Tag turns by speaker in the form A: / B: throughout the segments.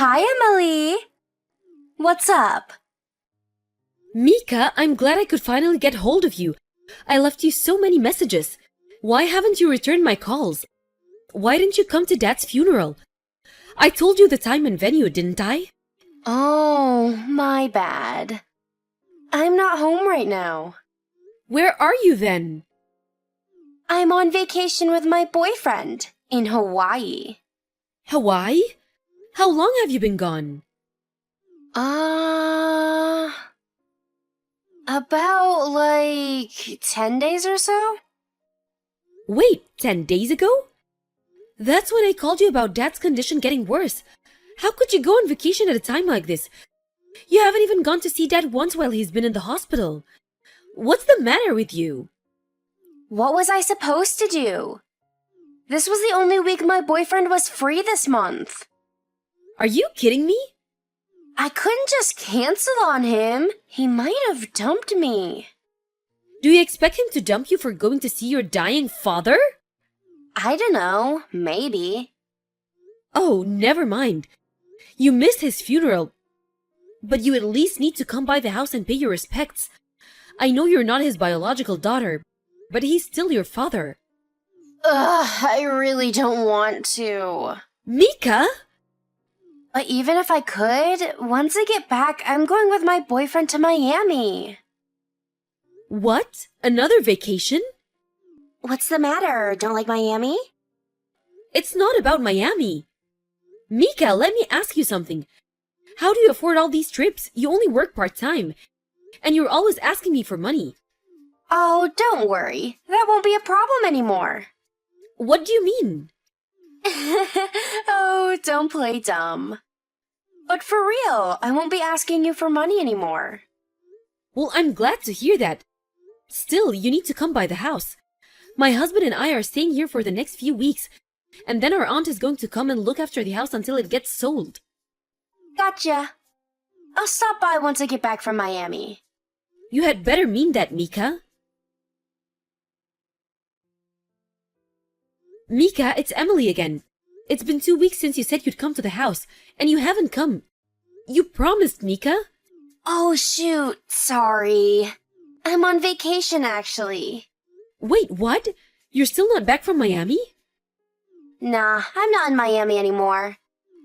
A: Hi, Emily. What's up?
B: Mika, I'm glad I could finally get hold of you. I left you so many messages. Why haven't you returned my calls? Why didn't you come to Dad's funeral? I told you the time and venue, didn't I?
A: Oh, my bad. I'm not home right now.
B: Where are you then?
A: I'm on vacation with my boyfriend in Hawaii.
B: Hawaii? How long have you been gone?
A: About 10 days or so?
B: Wait, 10 days ago? That's when I called you about Dad's condition getting worse. How could you go on vacation at a time like this? You haven't even gone to see Dad once while he's been in the hospital. What's the matter with you?
A: What was I supposed to do? This was the only week my boyfriend was free this month.
B: Are you kidding me?
A: I couldn't just cancel on him. He might have dumped me.
B: Do you expect him to dump you for going to see your dying father?
A: I don't know. Maybe.
B: Oh, never mind. You missed his funeral, but you at least need to come by the house and pay your respects. I know you're not his biological daughter, but he's still your father.
A: Ugh, I really don't want to.
B: Mika?
A: But even if I could, once I get back, I'm going with my boyfriend to Miami.
B: What? Another vacation?
A: What's the matter? Don't like Miami?
B: It's not about Miami. Mika, let me ask you something. How do you afford all these trips? You only work part-time, and you're always asking me for money.
A: Oh, don't worry. That won't be a problem anymore.
B: What do you mean?
A: Oh, don't play dumb. But for real, I won't be asking you for money anymore.
B: Well, I'm glad to hear that. Still, you need to come by the house. My husband and I are staying here for the next few weeks, and then our aunt is going to come and look after the house until it gets sold.
A: Gotcha. I'll stop by once I get back from Miami.
B: You had better mean that, Mika. Mika, it's Emily again. It's been 2 weeks since you said you'd come to the house, and you haven't come. You promised, Mika.
A: Oh, shoot. Sorry. I'm on vacation, actually.
B: Wait, what? You're still not back from Miami?
A: Nah, I'm not in Miami anymore.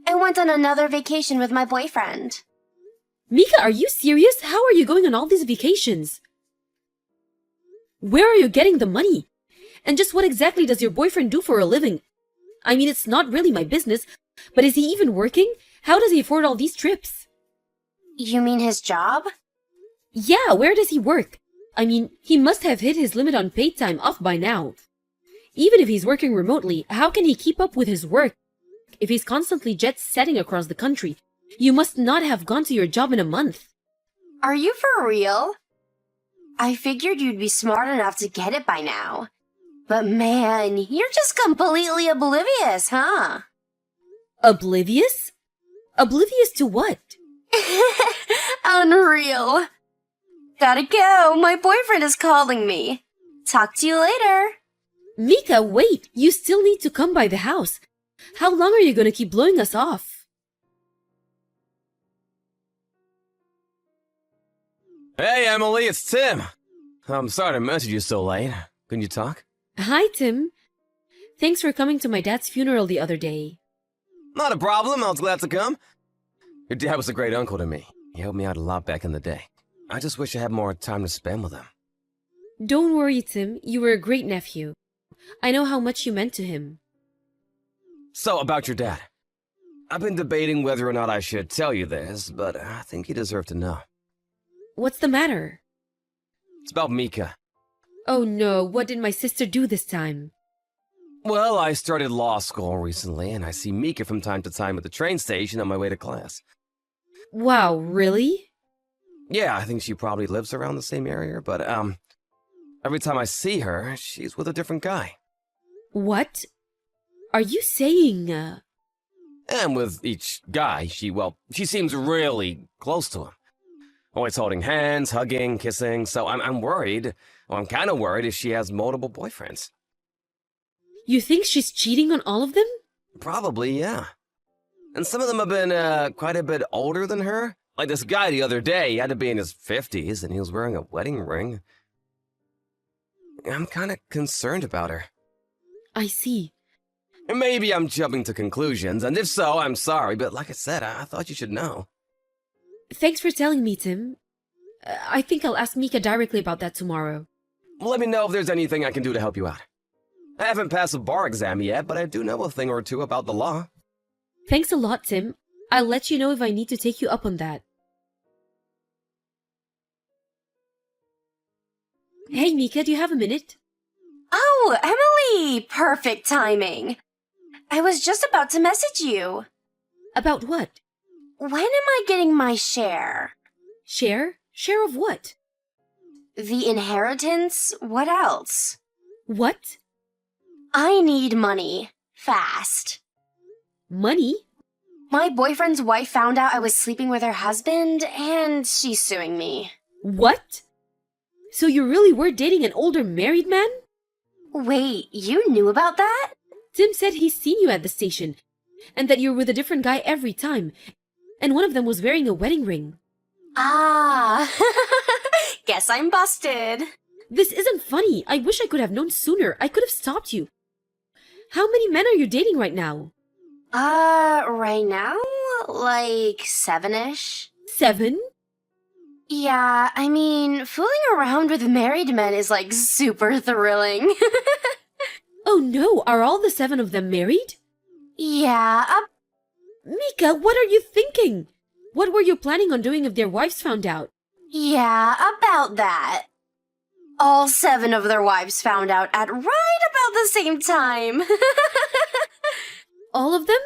A: I went on another vacation with my boyfriend.
B: Mika, are you serious? How are you going on all these vacations? Where are you getting the money? And just what exactly does your boyfriend do for a living? I mean, it's not really my business, but is he even working? How does he afford all these trips?
A: You mean his job?
B: Yeah, where does he work? I mean, he must have hit his limit on paid time off by now. Even if he's working remotely, how can he keep up with his work if he's constantly jet-setting across the country? You must not have gone to your job in a month.
A: Are you for real? I figured you'd be smart enough to get it by now. But man, you're just completely oblivious, huh?
B: Oblivious? Oblivious to what?
A: Unreal. Gotta go. My boyfriend is calling me. Talk to you later.
B: Mika, wait! You still need to come by the house. How long are you gonna keep blowing us off?
C: Hey, Emily, it's Tim. I'm sorry to message you so late. Can you talk?
B: Hi, Tim. Thanks for coming to my dad's funeral the other day.
C: Not a problem. I was glad to come. Your dad was a great uncle to me. He helped me out a lot back in the day. I just wish I had more time to spend with him.
B: Don't worry, Tim. You were a great nephew. I know how much you meant to him.
C: So, about your dad. I've been debating whether or not I should tell you this, but I think you deserve to know.
B: What's the matter?
C: It's about Mika.
B: Oh no, what did my sister do this time?
C: Well, I started law school recently, and I see Mika from time to time at the train station on my way to class.
B: Wow, really?
C: Yeah, I think she probably lives around the same area, but, every time I see her, she's with a different guy.
B: What? Are you saying,
C: And with each guy, she seems really close to him. Always holding hands, hugging, kissing, so I'm worried, or I'm kind of worried if she has multiple boyfriends.
B: You think she's cheating on all of them?
C: Probably, yeah. And some of them have been quite a bit older than her. Like this guy the other day, he had to be in his 50s, and he was wearing a wedding ring. I'm kind of concerned about her.
B: I see.
C: Maybe I'm jumping to conclusions, and if so, I'm sorry, but like I said, I thought you should know.
B: Thanks for telling me, Tim. I think I'll ask Mika directly about that tomorrow.
C: Let me know if there's anything I can do to help you out. I haven't passed a bar exam yet, but I do know a thing or two about the law.
B: Thanks a lot, Tim. I'll let you know if I need to take you up on that. Hey, Mika, do you have a minute?
A: Oh, Emily! Perfect timing. I was just about to message you.
B: About what?
A: When am I getting my share?
B: Share? Share of what?
A: The inheritance? What else?
B: What?
A: I need money. Fast.
B: Money?
A: My boyfriend's wife found out I was sleeping with her husband, and she's suing me.
B: What? So you really were dating an older married man?
A: Wait, you knew about that?
B: Tim said he's seen you at the station, and that you're with a different guy every time, and one of them was wearing a wedding ring.
A: Ah, guess I'm busted.
B: This isn't funny. I wish I could have known sooner. I could have stopped you. How many men are you dating right now?
A: Right now? Like 7-ish?
B: 7?
A: Yeah, I mean, fooling around with married men is like super thrilling.
B: Oh no, are all the 7 of them married?
A: Yeah,
B: Mika, what are you thinking? What were you planning on doing if their wives found out?
A: yeah, about that. All 7 of their wives found out at right about the same time.
B: All of them?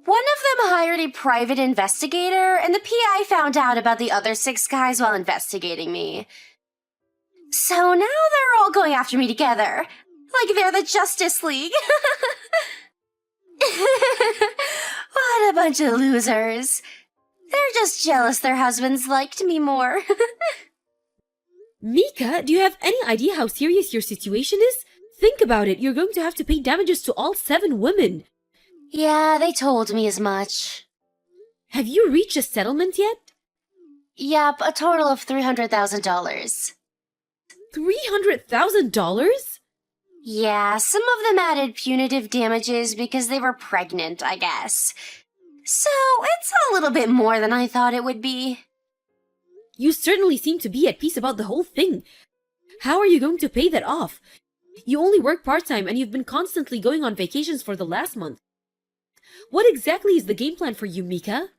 A: One of them hired a private investigator, and the PI found out about the other 6 guys while investigating me. So now they're all going after me together, like they're the Justice League. What a bunch of losers. They're just jealous their husbands liked me more.
B: Mika, do you have any idea how serious your situation is? Think about it. You're going to have to pay damages to all 7 women.
A: Yeah, they told me as much.
B: Have you reached a settlement yet?
A: Yep, a total of $300,000.
B: $300,000?
A: Yeah, some of them added punitive damages because they were pregnant, I guess. So, it's a little bit more than I thought it would be.
B: You certainly seem to be at peace about the whole thing. How are you going to pay that off? You only work part-time and you've been constantly going on vacations for the last month. What exactly is the game plan for you, Mika?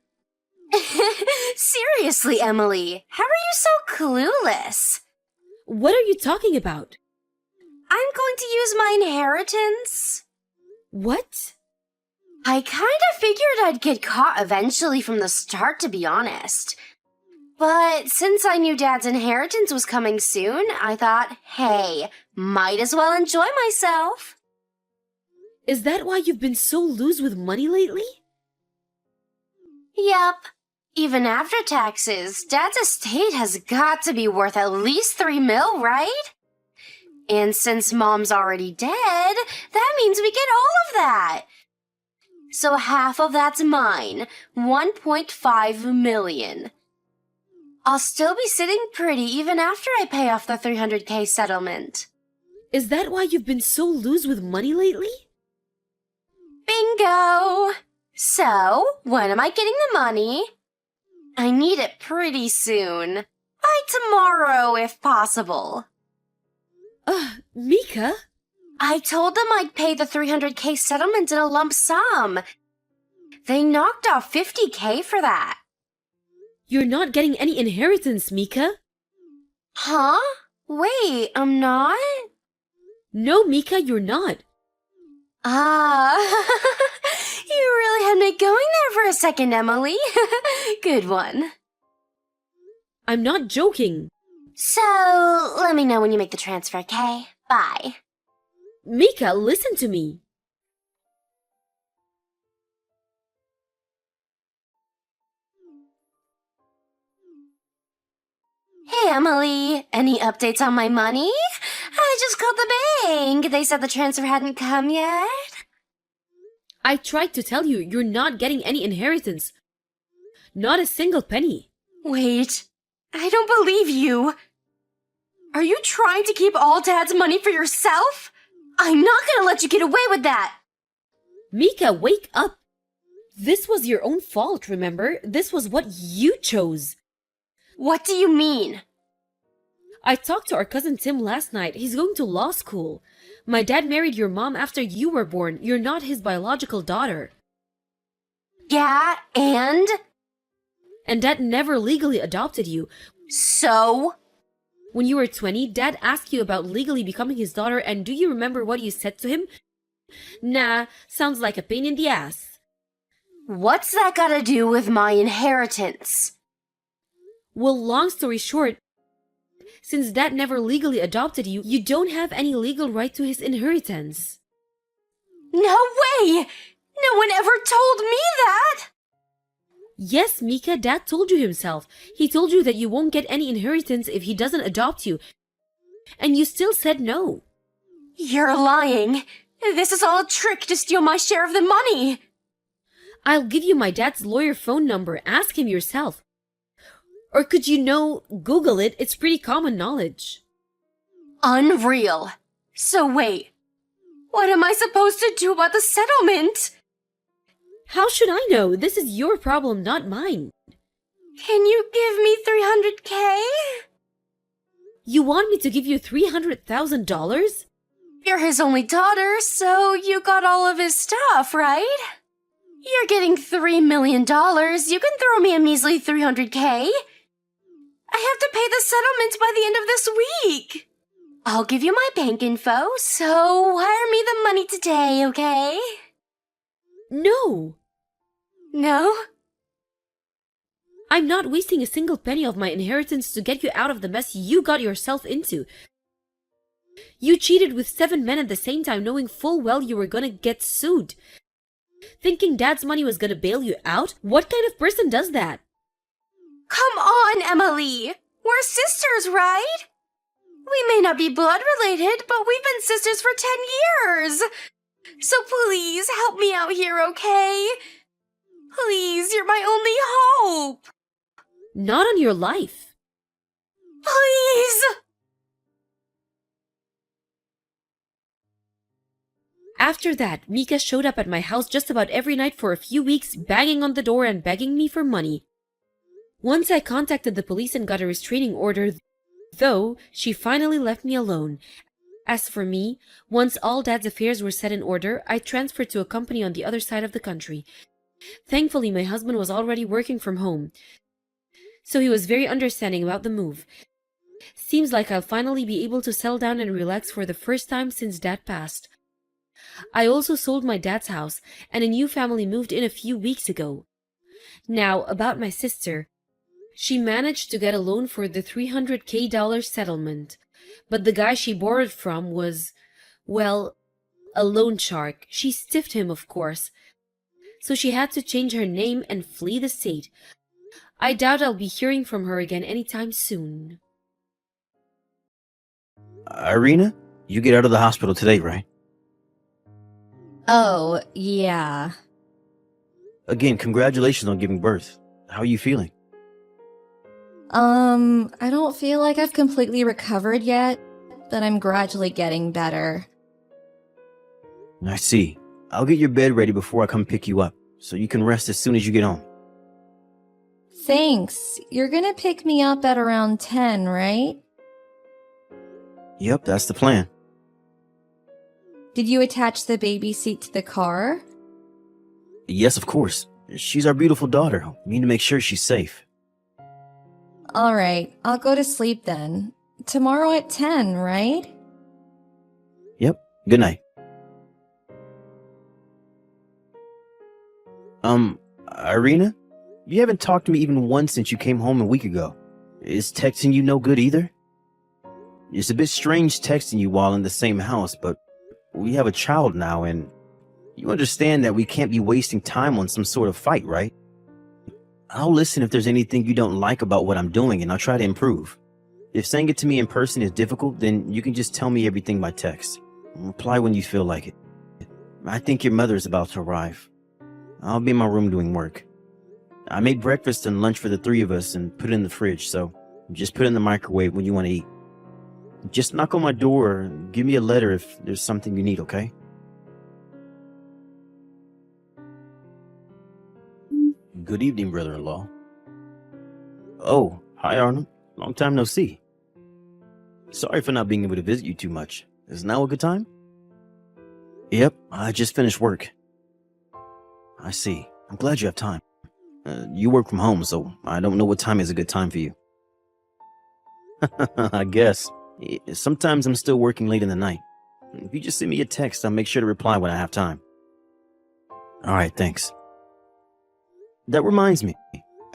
A: Seriously, Emily, how are you so clueless?
B: What are you talking about?
A: I'm going to use my inheritance.
B: What?
A: I kind of figured I'd get caught eventually from the start, to be honest. But since I knew Dad's inheritance was coming soon, I thought, hey, might as well enjoy myself.
B: Is that why you've been so loose with money lately?
A: Yep. Even after taxes, Dad's estate has got to be worth at least $3 million, right? And since Mom's already dead, that means we get all of that. So half of that's mine, $1.5 million. I'll still be sitting pretty even after I pay off the $300K settlement.
B: Is that why you've been so loose with money lately?
A: Bingo! So, when am I getting the money? I need it pretty soon. By tomorrow, if possible.
B: Mika?
A: I told them I'd pay the $300K settlement in a lump sum. They knocked off $50K for that.
B: You're not getting any inheritance, Mika.
A: Huh? Wait, I'm not?
B: No, Mika, you're not.
A: Ah, you really had me going there for a second, Emily. Good one.
B: I'm not joking.
A: So, let me know when you make the transfer, okay? Bye.
B: Mika, listen to me.
A: Hey, Emily. Any updates on my money? I just called the bank. They said the transfer hadn't come yet.
B: I tried to tell you, you're not getting any inheritance. Not a single penny.
A: Wait, I don't believe you. Are you trying to keep all Dad's money for yourself? I'm not gonna let you get away with that!
B: Mika, wake up! This was your own fault, remember? This was what you chose.
A: What do you mean?
B: I talked to our cousin Tim last night. He's going to law school. My dad married your mom after you were born. You're not his biological daughter.
A: Yeah, and?
B: And Dad never legally adopted you.
A: So?
B: When you were 20, Dad asked you about legally becoming his daughter, and do you remember what you said to him? Nah, sounds like a pain in the ass.
A: What's that gotta do with my inheritance?
B: Well, long story short, since Dad never legally adopted you, you don't have any legal right to his inheritance.
A: No way! No one ever told me that!
B: Yes, Mika, Dad told you himself. He told you that you won't get any inheritance if he doesn't adopt you. And you still said no.
A: You're lying. This is all a trick to steal my share of the money.
B: I'll give you my dad's lawyer phone number. Ask him yourself. Or could you Google it? It's pretty common knowledge.
A: Unreal. So wait, what am I supposed to do about the settlement?
B: How should I know? This is your problem, not mine.
A: Can you give me $300K?
B: You want me to give you $300,000?
A: You're his only daughter, so you got all of his stuff, right? You're getting $3 million. You can throw me a measly $300K. I have to pay the settlement by the end of this week. I'll give you my bank info, so wire me the money today, okay?
B: No.
A: No?
B: I'm not wasting a single penny of my inheritance to get you out of the mess you got yourself into. You cheated with 7 men at the same time, knowing full well you were gonna get sued. Thinking Dad's money was gonna bail you out? What kind of person does that?
A: Come on, Emily. We're sisters, right? We may not be blood related, but we've been sisters for 10 years. So please help me out here, okay? Please, you're my only hope.
B: Not on your life.
A: Please.
B: After that, Mika showed up at my house just about every night for a few weeks, banging on the door and begging me for money. Once I contacted the police and got a restraining order, though she finally left me alone. As for me, once all Dad's affairs were set in order, I transferred to a company on the other side of the country. Thankfully, my husband was already working from home, so he was very understanding about the move. Seems like I'll finally be able to settle down and relax for the first time since Dad passed. I also sold my dad's house, and a new family moved in a few weeks ago. Now, about my sister. She managed to get a loan for the $300K settlement, but the guy she borrowed from was, well, a loan shark. She stiffed him, of course. So she had to change her name and flee the state. I doubt I'll be hearing from her again anytime soon.
D: Irina, you get out of the hospital today, right?
E: Oh, yeah.
D: Again, congratulations on giving birth. How are you feeling?
E: I don't feel like I've completely recovered yet, but I'm gradually getting better.
D: I see. I'll get your bed ready before I come pick you up, so you can rest as soon as you get home.
E: Thanks. You're gonna pick me up at around 10, right?
D: Yep, that's the plan.
E: Did you attach the baby seat to the car?
D: Yes, of course. She's our beautiful daughter. We need to make sure she's safe.
E: Alright, I'll go to sleep then. Tomorrow at 10, right?
D: Yep, good night. Irina? You haven't talked to me even once since you came home a week ago. Is texting you no good either? It's a bit strange texting you while in the same house, but we have a child now, and you understand that we can't be wasting time on some sort of fight, right? I'll listen if there's anything you don't like about what I'm doing, and I'll try to improve. If saying it to me in person is difficult, then you can just tell me everything by text. Reply when you feel like it. I think your mother is about to arrive. I'll be in my room doing work. I made breakfast and lunch for the three of us and put it in the fridge, so just put it in the microwave when you want to eat. Just knock on my door or give me a letter if there's something you need, okay? Good evening, brother-in-law. Oh, hi, Arnold. Long time no see. Sorry for not being able to visit you too much. Is now a good time? Yep, I just finished work. I see. I'm glad you have time. You work from home, so I don't know what time is a good time for you. I guess. Sometimes I'm still working late in the night. If you just send me a text, I'll make sure to reply when I have time. Alright, thanks. That reminds me.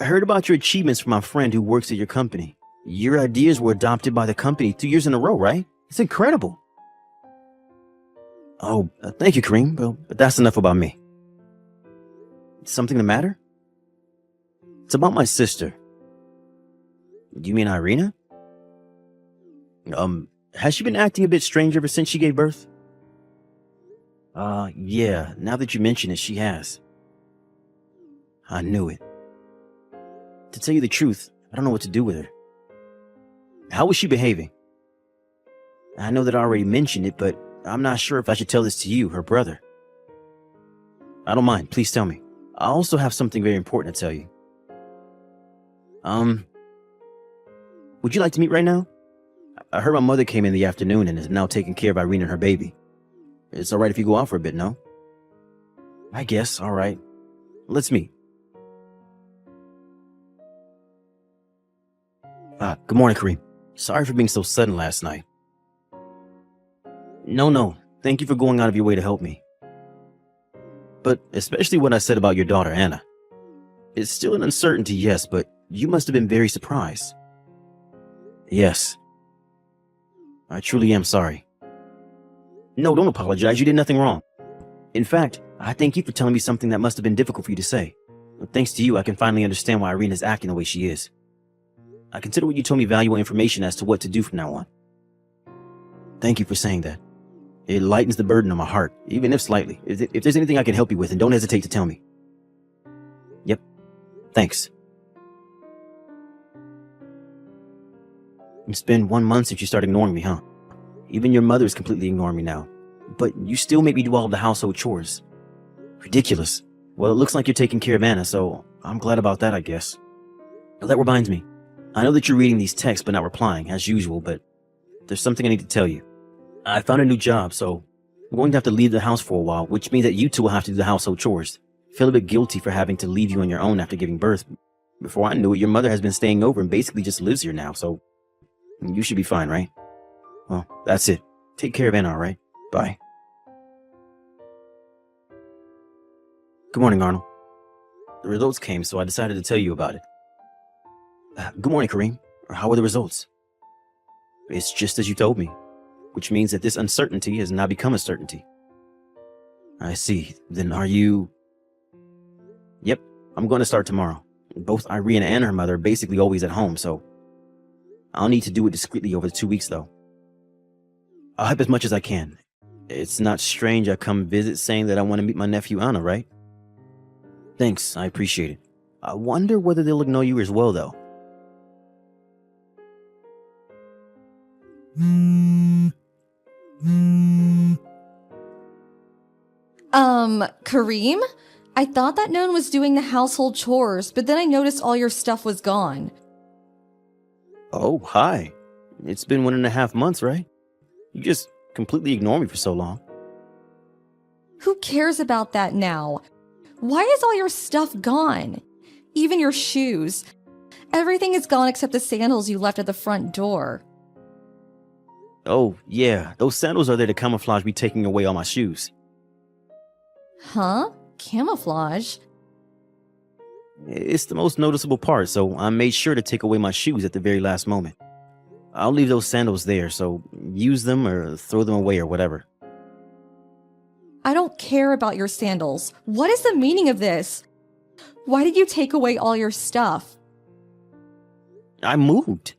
D: I heard about your achievements from my friend who works at your company. Your ideas were adopted by the company 2 years in a row, right? It's incredible. Oh, thank you, Kareem. Well, but that's enough about me. Something the matter? It's about my sister. Do you mean Irina? Has she been acting a bit strange ever since she gave birth? Yeah, now that you mention it, she has. I knew it. To tell you the truth, I don't know what to do with her. How was she behaving? I know that I already mentioned it, but I'm not sure if I should tell this to you, her brother. I don't mind, please tell me. I also have something very important to tell you. Would you like to meet right now? I heard my mother came in the afternoon and is now taking care of Irene and her baby. It's alright if you go out for a bit, no? I guess, alright. Let's meet. Good morning, Kareem. Sorry for being so sudden last night. No. Thank you for going out of your way to help me. But especially what I said about your daughter, Anna. It's still an uncertainty, yes, but you must have been very surprised. Yes. I truly am sorry. No, don't apologize. You did nothing wrong. In fact, I thank you for telling me something that must have been difficult for you to say. But thanks to you, I can finally understand why Irene is acting the way she is. I consider what you told me valuable information as to what to do from now on. Thank you for saying that. It lightens the burden on my heart, even if slightly. If there's anything I can help you with, then don't hesitate to tell me. Yep. Thanks. It's been 1 month since you started ignoring me, huh? Even your mother is completely ignoring me now. But you still make me do all of the household chores. Ridiculous. Well, it looks like you're taking care of Anna, so I'm glad about that, I guess. That reminds me. I know that you're reading these texts but not replying, as usual, but there's something I need to tell you. I found a new job, so I'm going to have to leave the house for a while, which means that you two will have to do the household chores. I feel a bit guilty for having to leave you on your own after giving birth. Before I knew it, your mother has been staying over and basically just lives here now, so you should be fine, right? Well, that's it. Take care of Anna, alright? Bye. Good morning, Arnold. The results came, so I decided to tell you about it. Good morning, Kareem. How are the results? It's just as you told me, which means that this uncertainty has now become a certainty. I see. Then are you... Yep, I'm going to start tomorrow. Both Irina and her mother are basically always at home, so I'll need to do it discreetly over the 2 weeks, though. I'll help as much as I can. It's not strange I come visit saying that I want to meet my nephew Anna, right? Thanks, I appreciate it. I wonder whether they'll ignore you as well, though.
E: Kareem? I thought that no one was doing the household chores, but then I noticed all your stuff was gone.
D: Oh, hi. It's been 1.5 months, right? You just completely ignored me for so long.
E: Who cares about that now? Why is all your stuff gone? Even your shoes. Everything is gone except the sandals you left at the front door.
D: Oh, yeah, those sandals are there to camouflage me taking away all my shoes.
E: Huh? Camouflage?
D: It's the most noticeable part, so I made sure to take away my shoes at the very last moment. I'll leave those sandals there, so use them or throw them away or whatever.
E: I don't care about your sandals. What is the meaning of this? Why did you take away all your stuff?
D: I moved.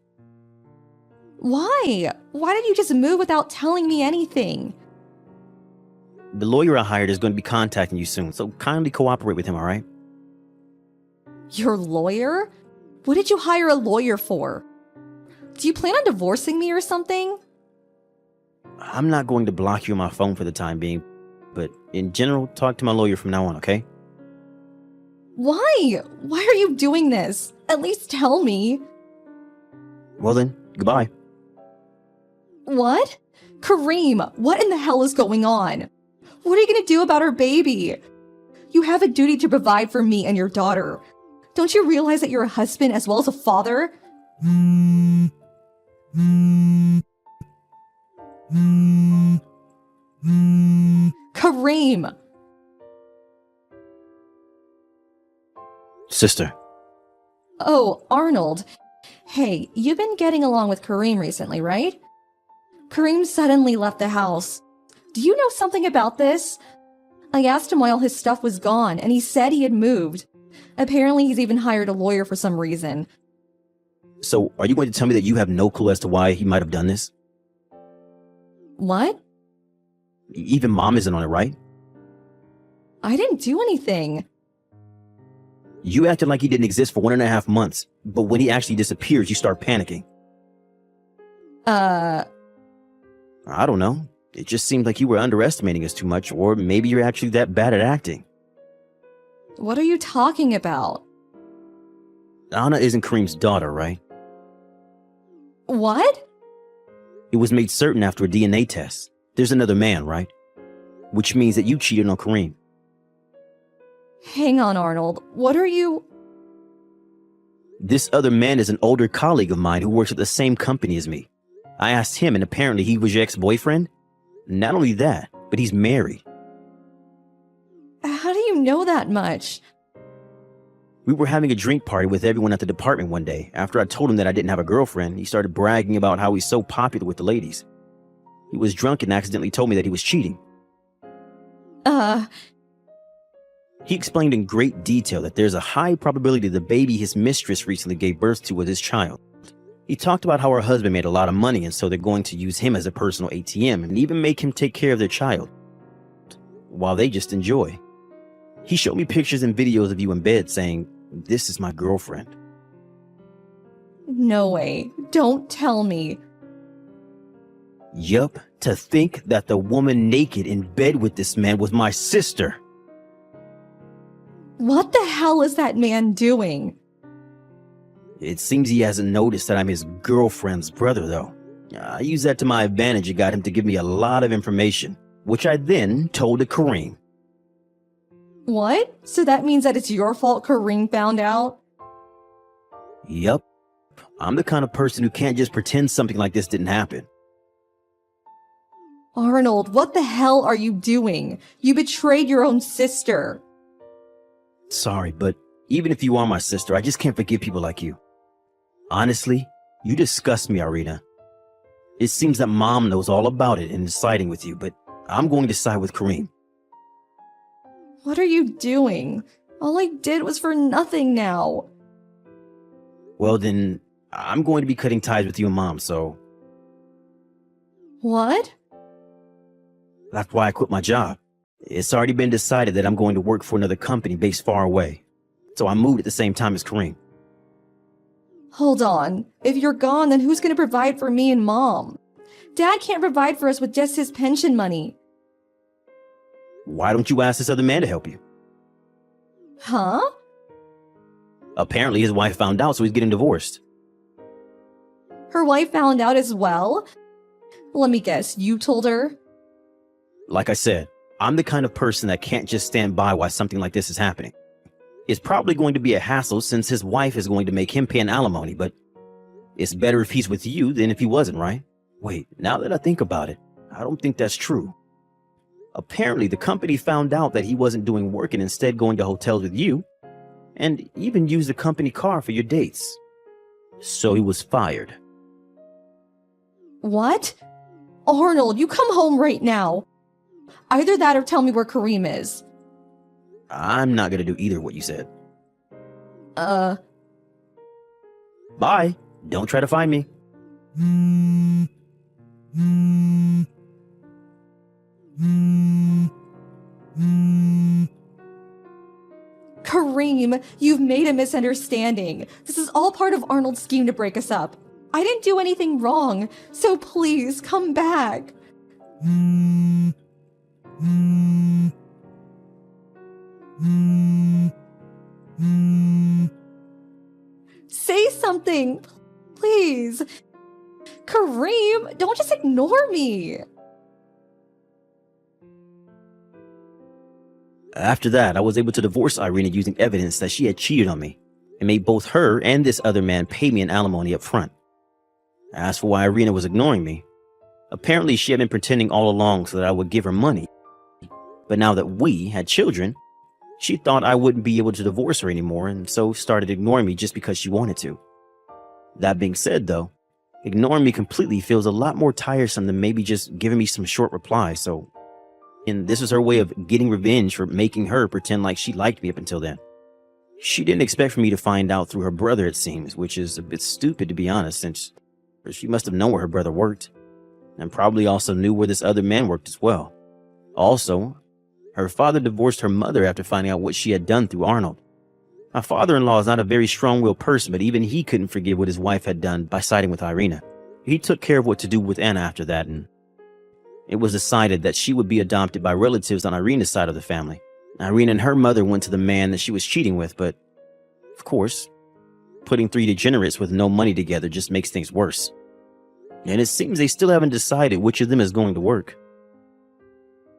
E: Why? Why did you just move without telling me anything?
D: The lawyer I hired is going to be contacting you soon, so kindly cooperate with him, alright?
E: Your lawyer? What did you hire a lawyer for? Do you plan on divorcing me or something?
D: I'm not going to block you on my phone for the time being, but in general, talk to my lawyer from now on, okay?
E: Why? Why are you doing this? At least tell me.
D: Well then, goodbye.
E: What? Kareem, what in the hell is going on? What are you gonna do about our baby? You have a duty to provide for me and your daughter. Don't you realize that you're a husband as well as a father? Kareem!
D: Sister,
E: Oh, Arnold. Hey, you've been getting along with Kareem recently, right? Kareem suddenly left the house. Do you know something about this? I asked him why all his stuff was gone, and he said he had moved. Apparently, he's even hired a lawyer for some reason.
D: so are you going to tell me that you have no clue as to why he might have done this?
E: What?
D: Even Mom isn't on it, right?
E: I didn't do anything.
D: You acted like he didn't exist for 1.5 months, but when he actually disappears, you start panicking. I don't know. It just seemed like you were underestimating us too much, or maybe you're actually that bad at acting.
E: What are you talking about?
D: Anna isn't Kareem's daughter, right?
E: What?
D: It was made certain after a DNA test. There's another man, right? Which means that you cheated on Kareem.
E: Hang on, Arnold. What are you...
D: This other man is an older colleague of mine who works at the same company as me. I asked him, and apparently he was your ex-boyfriend. Not only that, but he's married.
E: How do you know that much?
D: We were having a drink party with everyone at the department one day. After I told him that I didn't have a girlfriend, he started bragging about how he's so popular with the ladies. He was drunk and accidentally told me that he was cheating. He explained in great detail that there's a high probability the baby his mistress recently gave birth to was his child. He talked about how her husband made a lot of money, and so they're going to use him as a personal ATM and even make him take care of their child, while they just enjoy. He showed me pictures and videos of you in bed saying, "This is my girlfriend."
E: No way. Don't tell me.
D: Yup, to think that the woman naked in bed with this man was my sister.
E: What the hell is that man doing?
D: It seems he hasn't noticed that I'm his girlfriend's brother, though. I used that to my advantage and got him to give me a lot of information, which I then told to Kareem.
E: What? So that means that it's your fault Kareem found out?
D: Yup, I'm the kind of person who can't just pretend something like this didn't happen.
E: Arnold, what the hell are you doing? You betrayed your own sister.
D: Sorry, but even if you are my sister, I just can't forgive people like you. Honestly, you disgust me, Irina. It seems that Mom knows all about it and is siding with you, but I'm going to side with Kareem.
E: What are you doing? All I did was for nothing now.
D: Well then, I'm going to be cutting ties with you and Mom, so
E: What?
D: that's why I quit my job. It's already been decided that I'm going to work for another company based far away. So I moved at the same time as Kareem.
E: Hold on. If you're gone, then who's gonna provide for me and Mom? Dad can't provide for us with just his pension money.
D: Why don't you ask this other man to help you?
E: Huh?
D: Apparently his wife found out, so he's getting divorced.
E: Her wife found out as well? Let me guess, you told her?
D: Like I said, I'm the kind of person that can't just stand by while something like this is happening. It's probably going to be a hassle since his wife is going to make him pay an alimony, but it's better if he's with you than if he wasn't, right? Wait, now that I think about it, I don't think that's true. Apparently, the company found out that he wasn't doing work and instead going to hotels with you, and even used the company car for your dates. So he was fired.
E: What? Arnold, you come home right now. Either that or tell me where Kareem is.
D: I'm not gonna do either what you said. Bye. Don't try to find me.
E: Kareem, you've made a misunderstanding. This is all part of Arnold's scheme to break us up. I didn't do anything wrong, so please come back. Say something, please. Kareem, don't just ignore me.
D: After that, I was able to divorce Irina using evidence that she had cheated on me and made both her and this other man pay me an alimony up front. As for why Irina was ignoring me, apparently she had been pretending all along so that I would give her money. But now that we had children, she thought I wouldn't be able to divorce her anymore and so started ignoring me just because she wanted to. That being said though, ignoring me completely feels a lot more tiresome than maybe just giving me some short reply, and this was her way of getting revenge for making her pretend like she liked me up until then. She didn't expect for me to find out through her brother, it seems, which is a bit stupid to be honest, since she must have known where her brother worked, and probably also knew where this other man worked as well. Also, her father divorced her mother after finding out what she had done through Arnold. My father-in-law is not a very strong-willed person, but even he couldn't forgive what his wife had done by siding with Irina. He took care of what to do with Anna after that, and it was decided that she would be adopted by relatives on Irina's side of the family. Irina and her mother went to the man that she was cheating with, but, of course, putting three degenerates with no money together just makes things worse. And it seems they still haven't decided which of them is going to work.